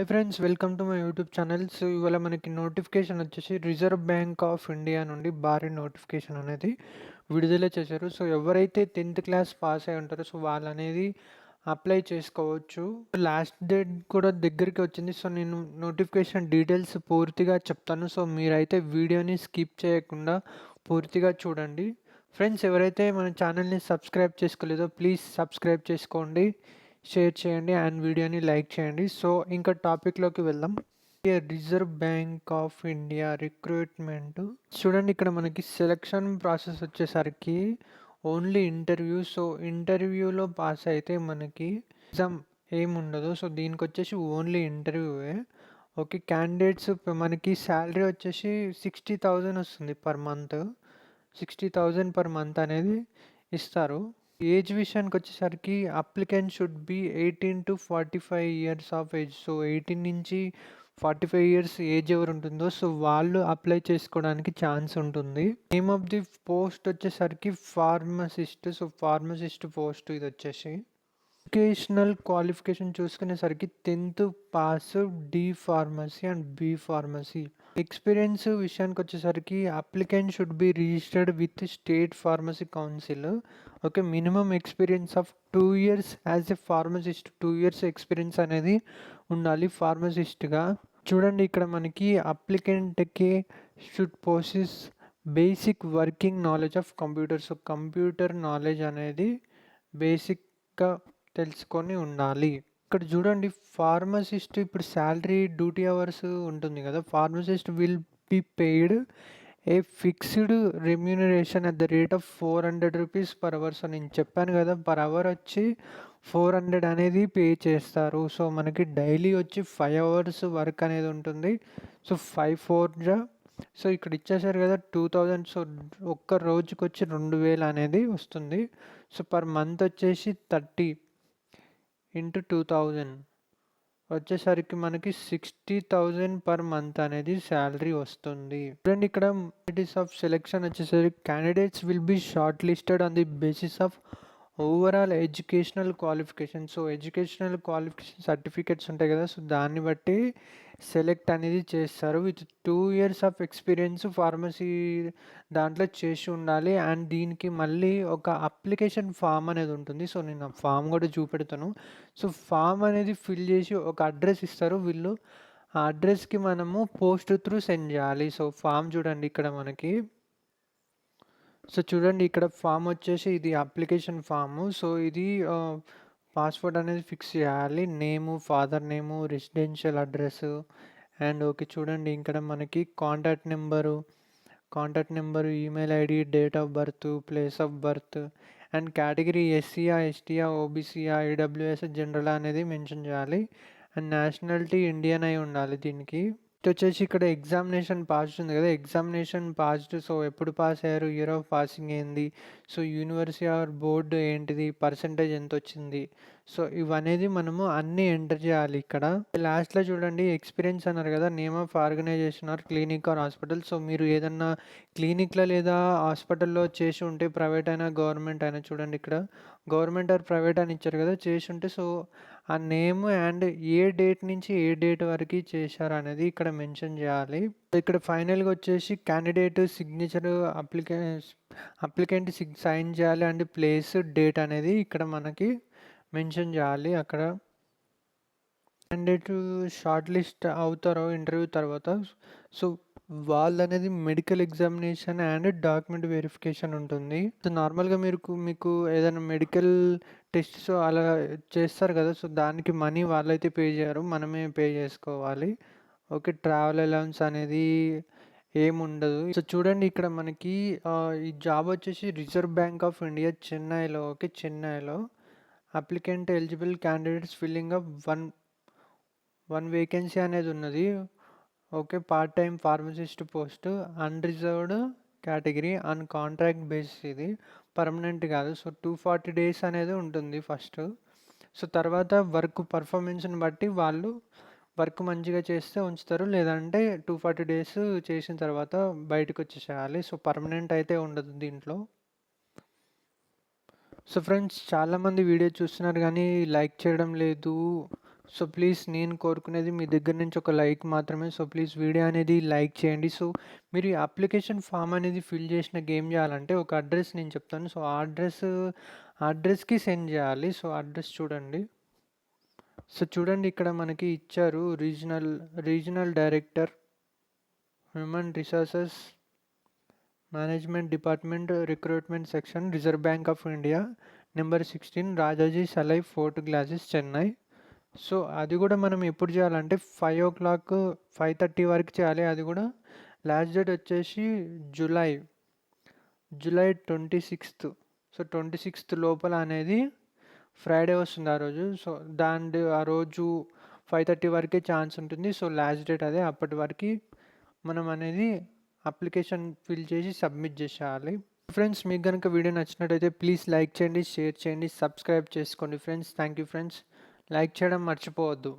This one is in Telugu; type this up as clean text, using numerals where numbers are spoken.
Hi friends, welcome to my YouTube channel. So ఇవాళ మనకి నోటిఫికేషన్ వచ్చేసి రిజర్వ్ బ్యాంక్ ఆఫ్ ఇండియా నుండి భారీ నోటిఫికేషన్ అనేది విడుదల చేశారు. సో ఎవరైతే 10th క్లాస్ పాస్ అయి ఉంటారో సో వాళ్ళు అనేది అప్లై చేసుకోవచ్చు. లాస్ట్ డేట్ కూడా దగ్గరికి వచ్చింది. సో నేను నోటిఫికేషన్ డీటెయిల్స్ పూర్తిగా చెప్తాను. సో మీరైతే వీడియోని స్కిప్ చేయకుండా పూర్తిగా చూడండి. ఫ్రెండ్స్, ఎవరైతే మన ఛానల్ని సబ్స్క్రైబ్ చేసుకోలేదో ప్లీజ్ సబ్స్క్రైబ్ చేసుకోండి, షేర్ చేయండి అండ్ వీడియోని లైక్ చేయండి. సో ఇంకా టాపిక్లోకి వెళ్దాం. Reserve bank of India recruitment చూడండి. ఇక్కడ మనకి సెలక్షన్ ప్రాసెస్ వచ్చేసరికి ఓన్లీ ఇంటర్వ్యూ. సో ఇంటర్వ్యూలో పాస్ అయితే మనకి ఎగ్జామ్ ఏమి ఉండదు. సో దీనికి వచ్చేసి ఓన్లీ ఇంటర్వ్యూవే. ఓకే, క్యాండిడేట్స్ మనకి శాలరీ వచ్చేసి 60,000 వస్తుంది పర్ మంత్. 60,000 పర్ మంత్ అనేది ఇస్తారు. ఏజ్ విషయానికి వచ్చేసరికి applicant should B 18 to 45 years of age. So 18 నుంచి 45 ఇయర్స్ ఏజ్ ఎవరు ఉంటుందో సో వాళ్ళు అప్లై చేసుకోవడానికి ఛాన్స్ ఉంటుంది. నేమ్ ఆఫ్ ది పోస్ట్ వచ్చేసరికి ఫార్మసిస్ట్. సో ఫార్మసిస్ట్ పోస్ట్ ఇది వచ్చేసి. ఎడ్యుకేషనల్ క్వాలిఫికేషన్ చూసుకునేసరికి 10th pass, D pharmacy and B pharmacy. Experience విషయానికి వచ్చేసరికి applicant should be registered with state pharmacy council. Okay, minimum experience of 2 years as a pharmacist. 2 years experience అనేది ఉండాలి ఫార్మసిస్ట్గా. చూడండి, ఇక్కడ మనకి అప్లికెంట్కి should possess basic working knowledge of computer. So computer knowledge అనేది బేసిక్గా తెలుసుకొని ఉండాలి. ఇక్కడ చూడండి, ఫార్మసిస్ట్ ఇప్పుడు శాలరీ డ్యూటీ అవర్స్ ఉంటుంది కదా. Pharmacist will be paid a fixed remuneration at the rate of 400 rupees per hour. So నేను చెప్పాను కదా, పర్ అవర్ వచ్చి 400 అనేది పే చేస్తారు. సో మనకి డైలీ వచ్చి 5 hours వర్క్ అనేది ఉంటుంది. సో 5 4 సో ఇక్కడ ఇచ్చేసారు కదా 2000. సో ఒక్క రోజుకి వచ్చి 2000 అనేది వస్తుంది. సో పర్ మంత్ వచ్చేసి 30 into 2000 వచ్చేసరికి మనకి 60,000 పర్ మంత్ అనేది శాలరీ వస్తుంది. చూడండి, ఇక్కడ క్రైటీరియా ఆఫ్ సెలెక్షన్ వచ్చేసరికి candidates will be short listed on the basis of overall educational qualification. So educational qualification certificates ఉంటాయి కదా, సో దాన్ని బట్టి సెలెక్ట్ అనేది చేస్తారు. With 2 years of experience pharmacy దాంట్లో చేసి ఉండాలి. అండ్ దీనికి మళ్ళీ ఒక అప్లికేషన్ ఫామ్ అనేది ఉంటుంది. సో నేను ఆ ఫామ్ కూడా చూపెడతాను. సో ఫామ్ అనేది ఫిల్ చేసి ఒక అడ్రస్ ఇస్తారు వీళ్ళు. ఆ అడ్రస్కి మనము పోస్ట్ త్రూ సెండ్ చేయాలి. సో ఫామ్ చూడండి ఇక్కడ మనకి. సో చూడండి, ఇక్కడ ఫామ్ వచ్చేసి ఇది అప్లికేషన్ ఫాము. సో ఇది పాస్వర్డ్ అనేది ఫిక్స్ చేయాలి. Name, father name, residential address and okay. చూడండి, ఇక్కడ మనకి contact number, email ID, date of birth, place of birth and category ఎస్సీయా, ఎస్టీయా, ఓబీసీయా, ఈడబ్ల్యూఎస్, జనరల్ అనేది మెన్షన్ చేయాలి. అండ్ నేషనాలిటీ ఇండియన్ అయి ఉండాలి దీనికి. వచ్చేసి ఇక్కడ ఎగ్జామినేషన్ పాస్డ్ ఉంది కదా, ఎగ్జామినేషన్ పాస్డ్. సో ఎప్పుడు పాస్ అయ్యారు, ఇయర్ ఆఫ్ పాసింగ్ ఏంది, సో యూనివర్సిటీ ఆర్ బోర్డు ఏంటిది, పర్సంటేజ్ ఎంత వచ్చింది, సో ఇవనేది మనము అన్నీ ఎంటర్ చేయాలి. ఇక్కడ లాస్ట్లో చూడండి, ఎక్స్పీరియన్స్ అన్నారు కదా, name of organisation or clinic or hospital. So మీరు ఏదన్నా క్లినిక్లో లేదా హాస్పిటల్లో చేసి ఉంటే, ప్రైవేట్ అయినా గవర్నమెంట్ అయినా, చూడండి ఇక్కడ గవర్నమెంట్ ఆర్ ప్రైవేట్ అని ఇచ్చారు కదా, చేసి ఉంటే సో ఆ నేమ్ అండ్ ఏ డేట్ నుంచి ఏ డేట్ వరకు చేశారు అనేది ఇక్కడ మెన్షన్ చేయాలి. ఇక్కడ ఫైనల్గా వచ్చేసి క్యాండిడేట్ సిగ్నేచర్, అప్లికెంట్ సైన్ చేయాలి అండ్ ప్లేస్, డేట్ అనేది ఇక్కడ మనకి మెన్షన్ చేయాలి. అక్కడ క్యాండిడేట్ షార్ట్ లిస్ట్ అవుతారో ఇంటర్వ్యూ తర్వాత, సో వాళ్ళు అనేది medical examination and document verification ఉంటుంది. సో నార్మల్గా మీకు ఏదైనా మెడికల్ టెస్ట్స్ అలా చేస్తారు కదా, సో దానికి మనీ వాళ్ళైతే పే చేయరు, మనమే పే చేసుకోవాలి. ఓకే, ట్రావెల్ అలౌన్స్ అనేది ఏముండదు. సో చూడండి, ఇక్కడ మనకి ఈ జాబ్ వచ్చేసి రిజర్వ్ బ్యాంక్ ఆఫ్ ఇండియా చెన్నైలో. ఓకే, చెన్నైలో applicant eligible candidates filling up one vacancy అనేది ఉన్నది. Okay, part time pharmacist post, unreserved category, on contract basis. ఇది పర్మనెంట్ కాదు. సో 240 days అనేది ఉంటుంది ఫస్ట్. సో తర్వాత వర్క్ పర్ఫార్మెన్స్ని బట్టి వాళ్ళు వర్క్ మంచిగా చేస్తే ఉంచుతారు, లేదంటే 240 days చేసిన తర్వాత బయటకు వచ్చేసేయాలి. సో పర్మనెంట్ అయితే ఉండదు దీంట్లో. సో ఫ్రెండ్స్, చాలామంది వీడియో చూస్తున్నారు కానీ లైక్ చేయడం లేదు. సో ప్లీజ్ నేను కోరుకునేది మీ దగ్గర నుంచి ఒక లైక్ మాత్రమే. సో ప్లీజ్ వీడియో అనేది లైక్ చేయండి. సో మీరు ఈ అప్లికేషన్ ఫామ్ అనేది ఫిల్ చేసినాక ఏం చేయాలంటే ఒక అడ్రస్ నేను చెప్తాను. సో ఆ అడ్రస్‌కి సెండ్ చేయాలి. సో అడ్రస్ చూడండి. సో చూడండి ఇక్కడ మనకి ఇచ్చారు regional director human resources management department recruitment section reserve bank of India number 16 Rajaji Salai fort glacis Chennai. So అది కూడా మనం ఎప్పుడు చేయాలంటే 5:30 వరకు చేయాలి. అది కూడా లాస్ట్ డేట్ వచ్చేసి జూలై 26th. సో 26th లోపల అనేది ఫ్రైడే వస్తుంది ఆ రోజు. సో ఆ రోజు 5:30 వరకే ఛాన్స్ ఉంటుంది. సో లాస్ట్ డేట్ అదే. అప్పటి వరకు మనం అనేది అప్లికేషన్ ఫిల్ చేసి సబ్మిట్ చేసేయాలి. ఫ్రెండ్స్ మీకు కనుక వీడియో నచ్చినట్టయితే ప్లీజ్ లైక్ చేయండి, షేర్ చేయండి, సబ్స్క్రైబ్ చేసుకోండి friends. Thank you friends. Like చేయడం మర్చిపోవద్దు.